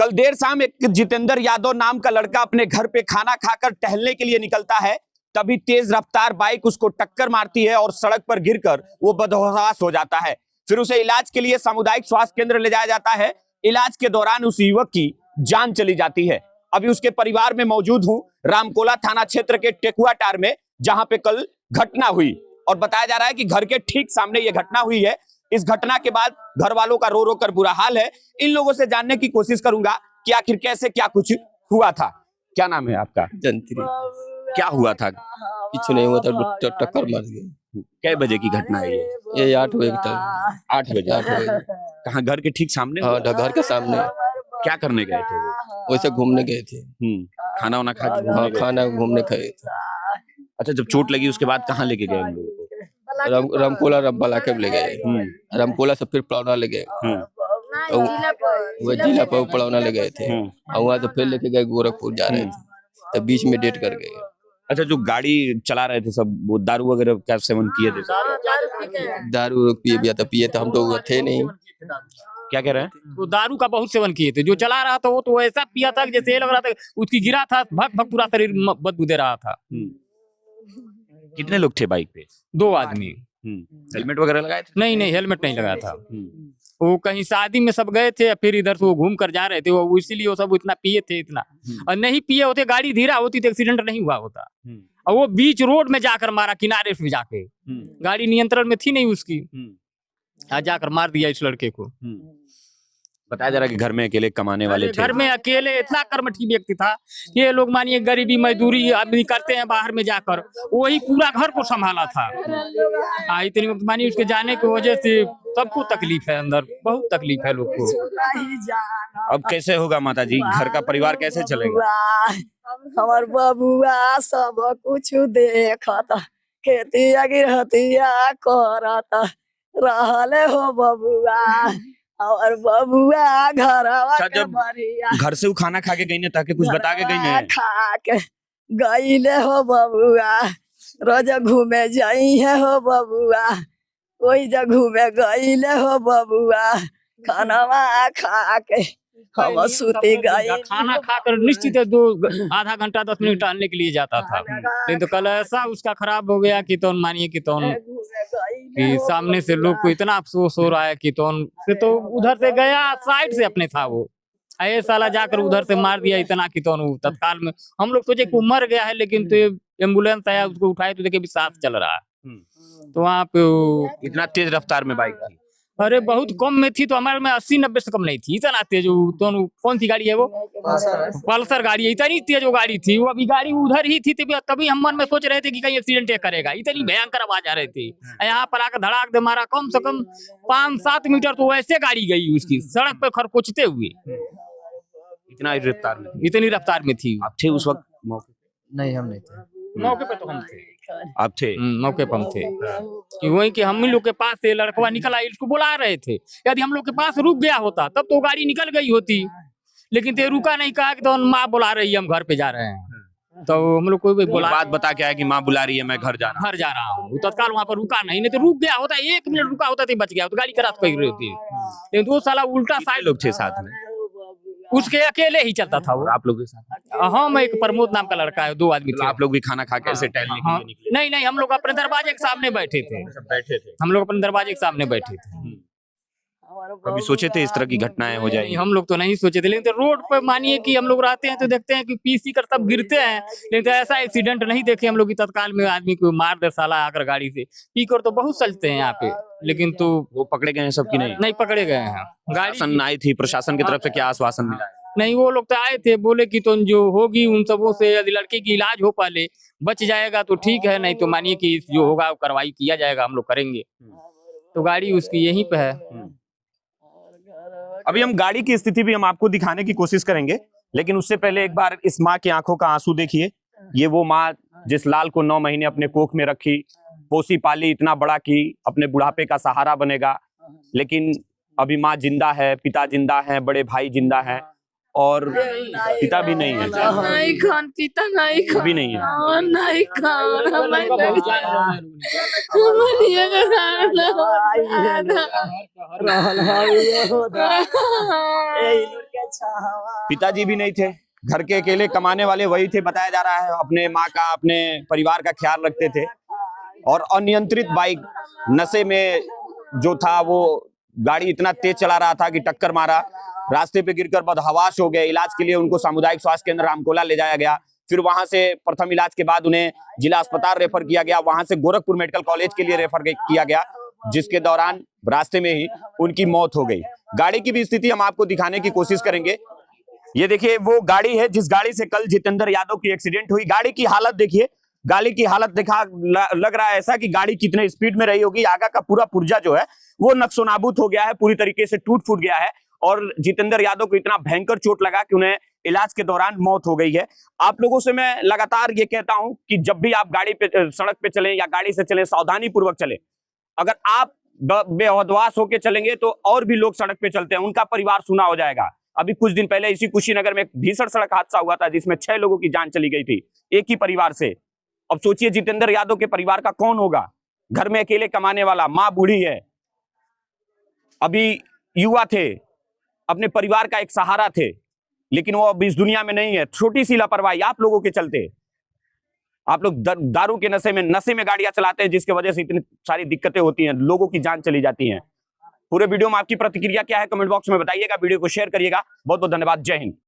कल देर शाम एक जितेंद्र यादव नाम का लड़का अपने घर पे खाना खाकर टहलने के लिए निकलता है, तभी तेज रफ्तार बाइक उसको टक्कर मारती है और सड़क पर गिरकर वो बदहोश हो जाता है। फिर उसे इलाज के लिए सामुदायिक स्वास्थ्य केंद्र ले जाया जाता है। इलाज के दौरान उस युवक की जान चली जाती है। अभी उसके परिवार में मौजूद हूं रामकोला थाना क्षेत्र के टेकुआटार में, जहां पे कल घटना हुई और बताया जा रहा है कि घर के ठीक सामने ये घटना हुई है। इस घटना के बाद घर वालों का रो रो कर बुरा हाल है। इन लोगों से जानने की कोशिश करूंगा कि आखिर कैसे क्या कुछ हुआ था। क्या नाम है आपका? जंत्री। क्या हुआ था? कुछ नहीं हुआ था, टक्कर मार गई। कै बजे की घटना है ये 8 बजे तक। 8 बजे। 8 बजे। कहाँ? घर के ठीक सामने? हाँ, घर के सामने। क्या करने गए थे वो? वैसे घूमने गए थे। खाना वाना खा के? हाँ, खाना घूमने गए थे। अच्छा, जब चोट लगी उसके बाद कहाँ लेके गए हम लोगों को? रामकोला रब्बा के ले गए। रामकोला से फिर पड़ौना ले गए। वो जिला पर पड़ौना ले गए थे और वहाँ से फिर लेके गए गोरखपुर जा रहे थे, तब बीच में डेट कर गए। अच्छा, जो गाड़ी चला रहे थे सब वो दारू वगैरह क्या सेवन किए थे? दारू पिए था, पिए थे, हम तो थे नहीं। क्या कह रहे हैं? वो दारू का बहुत सेवन किए थे। जो चला रहा था वो तो ऐसा पिया था जैसे लग रहा था उसकी गिरा था, भग भग पूरा शरीर बदबू दे रहा था। कितने लोग थे बाइक पे? 2 आदमी। हेलमेट वगैरह लगाए थे? नहीं, हेलमेट नहीं लगाया था। वो कहीं शादी में सब गए थे, फिर इधर से वो घूम कर जा रहे थे, वो इसीलिए वो सब इतना पिए थे इतना। और नहीं पिए होते गाड़ी धीरा होती तो एक्सीडेंट नहीं हुआ होता। और वो बीच रोड में जाकर मारा, किनारे पे जाके। गाड़ी नियंत्रण में थी नहीं उसकी, आज जाकर मार दिया इस लड़के को। बताया जा रहा है कि घर में अकेले कमाने वाले थे। घर में अकेले इतना कर्मठी व्यक्ति था। ये लोग मानिए गरीबी मजदूरी आदमी करते हैं बाहर में जाकर, वही पूरा घर को संभाला था। इतनी मानिए उसके जाने की वजह से सबको तकलीफ है, अंदर बहुत तकलीफ है लोग को। अब कैसे होगा माता जी? घर का परिवार कैसे चलेगा? हमार बबुआ सब कुछ देखता, खेती गिरहतिया करता रहले हो बबुआ। और बबुआ घर से वो खाना खा के गई ने ताकि कुछ बता के गई ने? खा के गईले हो बबुआ, रोज घूमे जाई है हो बबुआ, कोई जगह घूमे गईले हो बबुआ, खाना खा के हम सूती गई। खाना खाकर निश्चित है आधा घंटा 10 मिनट टहलने के लिए जाता था, लेकिन तो कल ऐसा उसका खराब हो गया कि तो मानिए कि तो कि सामने से लोग को इतना अफसोस हो रहा है कि तो उधर से गया साइड से अपने था वो, ये साला जाकर उधर से मार दिया इतना कि तो तत्काल में हम लोग सोचे कि मर गया है, लेकिन तो एम्बुलेंस आया उसको उठाए तो देखे भी सांस चल रहा है। तो वहाँ पे इतना तेज रफ्तार में बाइक थी? अरे बहुत कम में थी, तो हमारे में 80-90 से कम नहीं थी, इतना तेज। तो कौन सी गाड़ी है वो? पल्सर गाड़ी है। इतनी तेज वो गाड़ी थी, वो अभी गाड़ी उधर ही थी तभी हम मन में सोच रहे थे कि कहीं एक्सीडेंट करेगा, इतनी भयंकर आवाज आ रही थी। यहाँ पर आकर धड़ाक दे मारा, कम से कम 5-7 मीटर तो वैसे गाड़ी गई उसकी सड़क पे खरकोचते हुए। इतनी रफ्तार में थी। आप थे उस वक्त मौके? नहीं, हम नहीं थे मौके पे, तो हम थे। आप थे? मौके पर हम थे कि वही कि हम लोग के पास से लड़कवा निकला, इसको बुला रहे थे। यदि हम लोग के पास रुक गया होता तब तो गाड़ी निकल गई होती, लेकिन ते रुका नहीं, कहा कि तो माँ बुला रही है, हम घर पे जा रहे हैं। तो हम लोग को भी बोला, बात बता के आया कि माँ बुला रही है, मैं घर जा रहा हूँ। तत्काल वहाँ पर रुका नहीं तो रुक गया होता, 1 मिनट रुका होता तो बच गया, तो गाड़ी खराब कर रही होती। लेकिन वो साला उल्टा साइड। लोग थे साथ में? उसके अकेले ही चलता था वो। आप लोग के साथ? हम एक प्रमोद नाम का लड़का है, 2 आदमी थे। आप लोग भी खाना खा के ऐसे टहलने के लिए निकले? नहीं, हम लोग अपने दरवाजे के सामने बैठे थे। हम लोग अपने दरवाजे के सामने बैठे थे। कभी सोचे थे इस तरह की घटनाएं हो जाएंगी? हम लोग तो नहीं सोचे थे, लेकिन तो रोड पर मानिए कि हम लोग रहते हैं तो देखते हैं कि पीसी कर तब गिरते हैं, लेकिन तो ऐसा एक्सीडेंट नहीं देखे हम लोग की तत्काल में आदमी को मार दे साला आकर गाड़ी से। पी कर तो बहुत चलते हैं यहाँ पे, लेकिन तो वो पकड़े गए हैं सबकी? नहीं पकड़े गए हैं। गाड़ी आई थी, प्रशासन की तरफ से क्या आश्वासन मिला? नहीं, वो लोग तो आए थे, बोले कि तुम जो होगी उन सबों से यदि लड़के की इलाज हो पहले बच जाएगा तो ठीक है, नहीं तो मानिए कि जो होगा कार्रवाई किया जाएगा, हम लोग करेंगे। तो गाड़ी उसकी यहीं पे है। अभी हम गाड़ी की स्थिति भी हम आपको दिखाने की कोशिश करेंगे, लेकिन उससे पहले एक बार इस माँ की आंखों का आंसू देखिए। ये वो माँ जिस लाल को 9 महीने अपने कोख में रखी, पोसी पाली, इतना बड़ा की अपने बुढ़ापे का सहारा बनेगा, लेकिन अभी माँ जिंदा है, पिता जिंदा है, बड़े भाई जिंदा है और पिता भी नहीं है। नहीं खान, पिता नहीं खान, भी नहीं है। नहीं खान, पिताजी भी नहीं थे, घर के अकेले कमाने वाले वही थे, बताया जा रहा है। अपने माँ का, अपने परिवार का ख्याल रखते थे। और अनियंत्रित बाइक, नशे में जो था वो गाड़ी इतना तेज चला रहा था कि टक्कर मारा, रास्ते पे गिरकर बदहवास हो गए। इलाज के लिए उनको सामुदायिक स्वास्थ्य केंद्र रामकोला ले जाया गया। फिर वहां से प्रथम इलाज के बाद उन्हें जिला अस्पताल रेफर किया गया, वहां से गोरखपुर मेडिकल कॉलेज के लिए रेफर किया गया, जिसके दौरान रास्ते में ही उनकी मौत हो गई। गाड़ी की भी स्थिति हम आपको दिखाने की कोशिश करेंगे। ये देखिए वो गाड़ी है जिस गाड़ी से कल जितेंद्र यादव की एक्सीडेंट हुई। गाड़ी की हालत देखिए, गाड़ी की हालत देखा लग रहा है ऐसा कि गाड़ी कितने स्पीड में रही होगी। आगा का पूरा पुर्जा जो है वो नक्शोनाबूद हो गया है, पूरी तरीके से टूट फूट गया है। और जितेंद्र यादव को इतना भयंकर चोट लगा कि उन्हें इलाज के दौरान मौत हो गई है। आप लोगों से मैं लगातार ये कहता हूं कि जब भी आप गाड़ी पे, सड़क पे चलें या गाड़ी से चलें, सावधानी पूर्वक चलें। अगर आप बेहदवास होकर चलेंगे तो और भी लोग सड़क पे चलते हैं, उनका परिवार सुना हो जाएगा। अभी कुछ दिन पहले इसी कुशीनगर में एक भीषण सड़क हादसा हुआ था जिसमें 6 लोगों की जान चली गई थी, एक ही परिवार से। अब सोचिए जितेंद्र यादव के परिवार का कौन होगा? घर में अकेले कमाने वाला, माँ बूढ़ी है, अभी युवा थे, अपने परिवार का एक सहारा थे, लेकिन वो अब इस दुनिया में नहीं है। छोटी सी लापरवाही आप लोगों के चलते, आप लोग दारू के नशे में गाड़ियां चलाते हैं, जिसकी वजह से इतनी सारी दिक्कतें होती हैं, लोगों की जान चली जाती है। पूरे वीडियो में आपकी प्रतिक्रिया क्या है कमेंट बॉक्स में बताइएगा, वीडियो को शेयर करिएगा। बहुत बहुत धन्यवाद। जय हिंद।